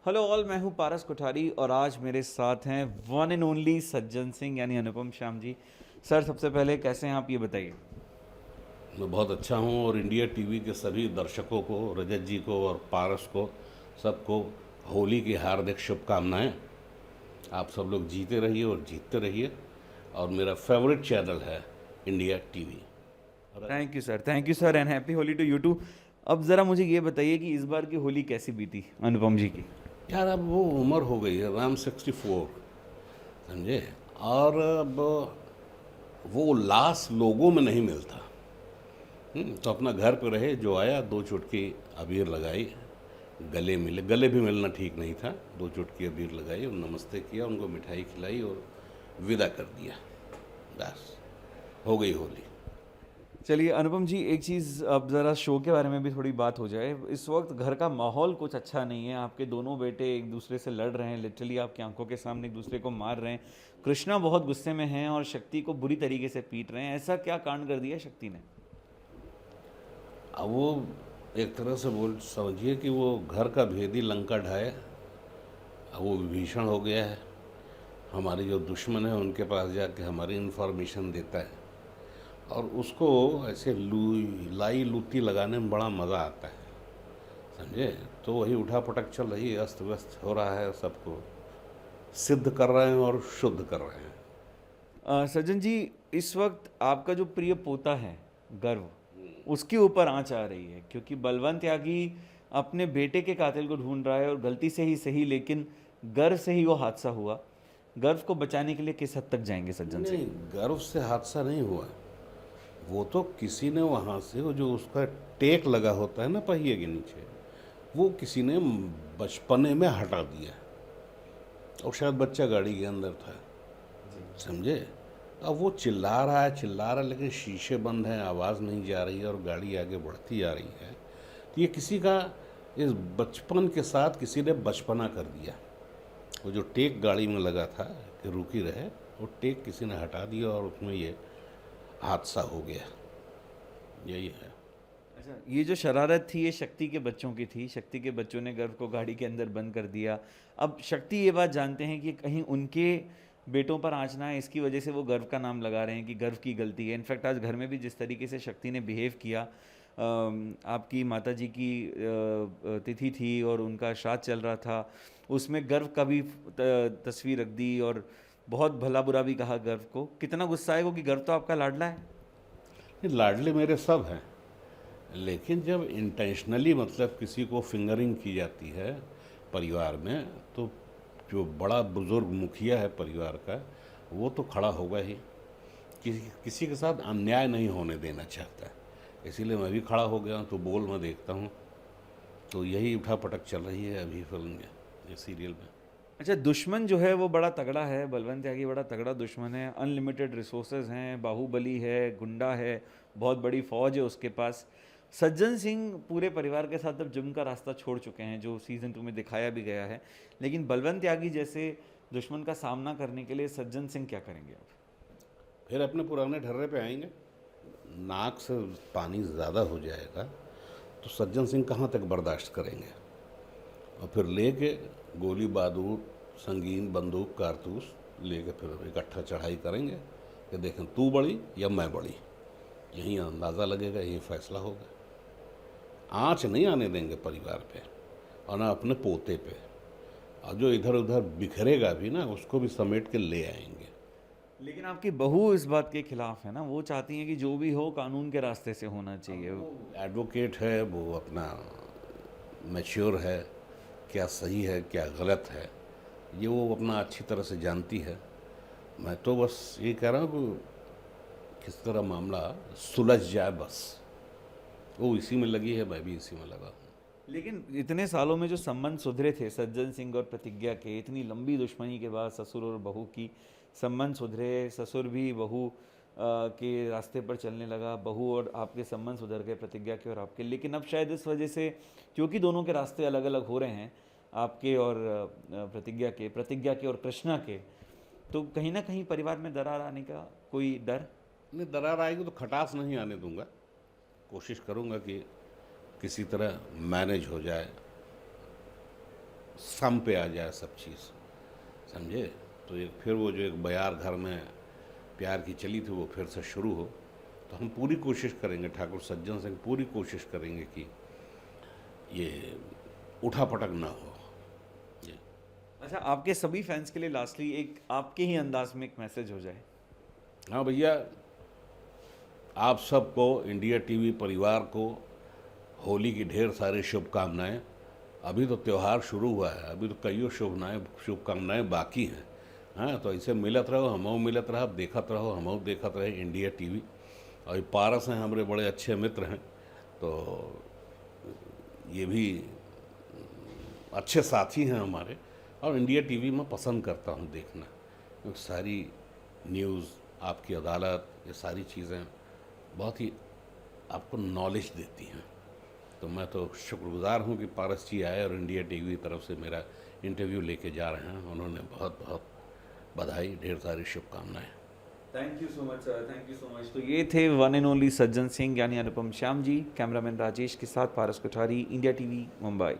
Hello all, मैं हूं पारस कोठारी और आज मेरे साथ हैं one and only Sajjan Singh यानी अनुपम श्याम जी। सर, सबसे पहले कैसे हैं आप, ये बताइए। मैं बहुत अच्छा हूँ और इंडिया टीवी के सभी दर्शकों को, रजत जी को और पारस को, सबको होली की हार्दिक शुभकामनाएं। आप सब लोग जीते रहिए और जीतते रहिए। और मेरा फेवरेट चैनल है India TV. Thank you sir and happy Holi to you too. अब ज़रा मुझे ये बताइए कि इस बार की होली कैसी बीती अनुपम जी की। यार अब वो उम्र हो गई है, राम 64, समझे। और अब वो उल्लास लोगों में नहीं मिलता। तो अपना घर पे रहे, जो आया दो चुटकी अबीर लगाई, गले मिले, गले भी मिलना ठीक नहीं था, दो चुटकी अबीर लगाई और नमस्ते किया, उनको मिठाई खिलाई और विदा कर दिया। बस हो गई होली। चलिए अनुपम जी, एक चीज़ अब ज़रा शो के बारे में भी थोड़ी बात हो जाए। इस वक्त घर का माहौल कुछ अच्छा नहीं है। आपके दोनों बेटे एक दूसरे से लड़ रहे हैं, लिटरली आपकी आंखों के सामने एक दूसरे को मार रहे हैं। कृष्णा बहुत गुस्से में हैं और शक्ति को बुरी तरीके से पीट रहे हैं। ऐसा क्या कांड कर दिया शक्ति ने? अब वो एक तरह से बोल समझिए कि वो घर का भेदी लंका ढाए। अब वो विभीषण हो गया है। हमारी जो दुश्मन है उनके पास जाके हमारी इन्फॉर्मेशन देता है और उसको ऐसे लाई लूटी लगाने में बड़ा मज़ा आता है, समझे। तो वही उठा पटक चल रही है, अस्त व्यस्त हो रहा है, सबको सिद्ध कर रहे हैं और शुद्ध कर रहे हैं। सज्जन जी, इस वक्त आपका जो प्रिय पोता है गर्व, उसके ऊपर आंच आ रही है क्योंकि बलवंत त्यागी अपने बेटे के कातिल को ढूंढ रहा है और गलती से ही सही, लेकिन गर्व से ही वो हादसा हुआ। गर्व को बचाने के लिए किस हद तक जाएंगे सज्जन सिंह? नहीं, गर्व से हादसा नहीं हुआ। वो तो किसी ने वहाँ से, वो जो उसका टेक लगा होता है ना पहिए के नीचे, वो किसी ने बचपने में हटा दिया और शायद बच्चा गाड़ी के अंदर था, समझे। अब वो चिल्ला रहा है चिल्ला रहा है, लेकिन शीशे बंद हैं, आवाज़ नहीं जा रही है और गाड़ी आगे बढ़ती जा रही है। तो ये किसी का, इस बचपन के साथ किसी ने बचपना कर दिया। वो जो टेक गाड़ी में लगा था कि रुकी रहे, वो टेक किसी ने हटा दिया और उसमें ये हादसा हो गया। यही है। अच्छा, ये जो शरारत थी ये शक्ति के बच्चों की थी। शक्ति के बच्चों ने गर्व को गाड़ी के अंदर बंद कर दिया। अब शक्ति ये बात जानते हैं कि कहीं उनके बेटों पर आँच ना है, इसकी वजह से वो गर्व का नाम लगा रहे हैं कि गर्व की गलती है। इनफैक्ट आज घर में भी जिस तरीके से शक्ति ने बिहेव किया, आपकी माता जी की तिथि थी और उनका श्राद्ध चल रहा था, उसमें गर्व का भी तस्वीर रख दी और बहुत भला बुरा भी कहा गर्व को। कितना गुस्सा आएगा कि गर्व तो आपका लाडला है। ये लाडले मेरे सब हैं, लेकिन जब इंटेंशनली मतलब किसी को फिंगरिंग की जाती है परिवार में, तो जो बड़ा बुजुर्ग मुखिया है परिवार का, वो तो खड़ा होगा ही। किसी के साथ अन्याय नहीं होने देना चाहता है, इसीलिए मैं भी खड़ा हो गया हूँ। तो बोल मैं देखता हूँ, तो यही उठा पटक चल रही है अभी फिल्म में, ये सीरियल में। अच्छा, दुश्मन जो है वो बड़ा तगड़ा है, बलवंत त्यागी बड़ा तगड़ा दुश्मन है। अनलिमिटेड रिसोर्सेज हैं, बाहुबली है, गुंडा है, बहुत बड़ी फौज है उसके पास। सज्जन सिंह पूरे परिवार के साथ अब जुर्म का रास्ता छोड़ चुके हैं, जो सीजन 2 में दिखाया भी गया है। लेकिन बलवंत त्यागी जैसे दुश्मन का सामना करने के लिए सज्जन सिंह क्या करेंगे अब? फिर अपने पुराने ढर्रे पे आएंगे। नाक से पानी ज़्यादा हो जाएगा तो सज्जन सिंह कहाँ तक बर्दाश्त करेंगे, और फिर लेके गोली बारूद, संगीन बंदूक कारतूस लेके फिर इकट्ठा चढ़ाई करेंगे कि देखें तू बड़ी या मैं बड़ी। यही अंदाज़ा लगेगा, यही फैसला होगा। आँच नहीं आने देंगे परिवार पे और ना अपने पोते पे। और जो इधर उधर बिखरेगा भी ना, उसको भी समेट के ले आएंगे। लेकिन आपकी बहू इस बात के खिलाफ है ना, वो चाहती हैं कि जो भी हो कानून के रास्ते से होना अब चाहिए। वो एडवोकेट है, वो अपना मैच्योर है, क्या सही है क्या गलत है ये वो अपना अच्छी तरह से जानती है। मैं तो बस ये कह रहा हूँ कि किस तरह मामला सुलझ जाए, बस। वो इसी में लगी है, मैं भी इसी में लगा हूँ। लेकिन इतने सालों में जो संबंध सुधरे थे सज्जन सिंह और प्रतिज्ञा के, इतनी लंबी दुश्मनी के बाद ससुर और बहू की संबंध सुधरे, ससुर भी बहू के रास्ते पर चलने लगा, बहू और आपके संबंध सुधर गए, प्रतिज्ञा के और आपके। लेकिन अब शायद इस वजह से, क्योंकि दोनों के रास्ते अलग अलग हो रहे हैं, आपके और प्रतिज्ञा के और कृष्णा के, तो कहीं ना कहीं परिवार में दरार आने का कोई डर? नहीं, दरार आएगी तो खटास नहीं आने दूंगा। कोशिश करूंगा कि किसी तरह मैनेज हो जाए, सम पे आ जाए सब चीज़, समझे। तो एक फिर वो जो एक बयार घर में प्यार की चली थी वो फिर से शुरू हो। तो हम पूरी कोशिश करेंगे, ठाकुर सज्जन सिंह पूरी कोशिश करेंगे कि ये उठापटक ना हो। ये अच्छा, आपके सभी फैंस के लिए लास्टली एक आपके ही अंदाज में एक मैसेज हो जाए। हाँ भैया, आप सबको, इंडिया टीवी परिवार को होली की ढेर सारी शुभकामनाएं। अभी तो त्यौहार शुरू हुआ है, अभी तो कईयों शुभकामनाएं बाकी हैं। हाँ, तो ऐसे मिलत रहो, हमहू मिलत रहो, देखत रहो, हमहू देखत रहे इंडिया टीवी। और ये पारस हैं, हमारे बड़े अच्छे मित्र हैं, तो ये भी अच्छे साथी हैं हमारे। और इंडिया टीवी में पसंद करता हूँ देखना, क्योंकि सारी न्यूज़, आपकी अदालत, ये सारी चीज़ें बहुत ही आपको नॉलेज देती हैं। तो मैं तो शुक्रगुजार हूँ कि पारस जी आए और इंडिया टीवी की तरफ से मेरा इंटरव्यू लेके जा रहे हैं। उन्होंने बहुत बहुत बधाई, ढेर सारी शुभकामनाएं। Thank you so much sir, thank you so much. तो ये थे one and only Sajjan Singh यानी अनुपम श्याम जी। कैमरामैन राजेश के साथ पारस कोठारी, इंडिया टीवी, मुंबई।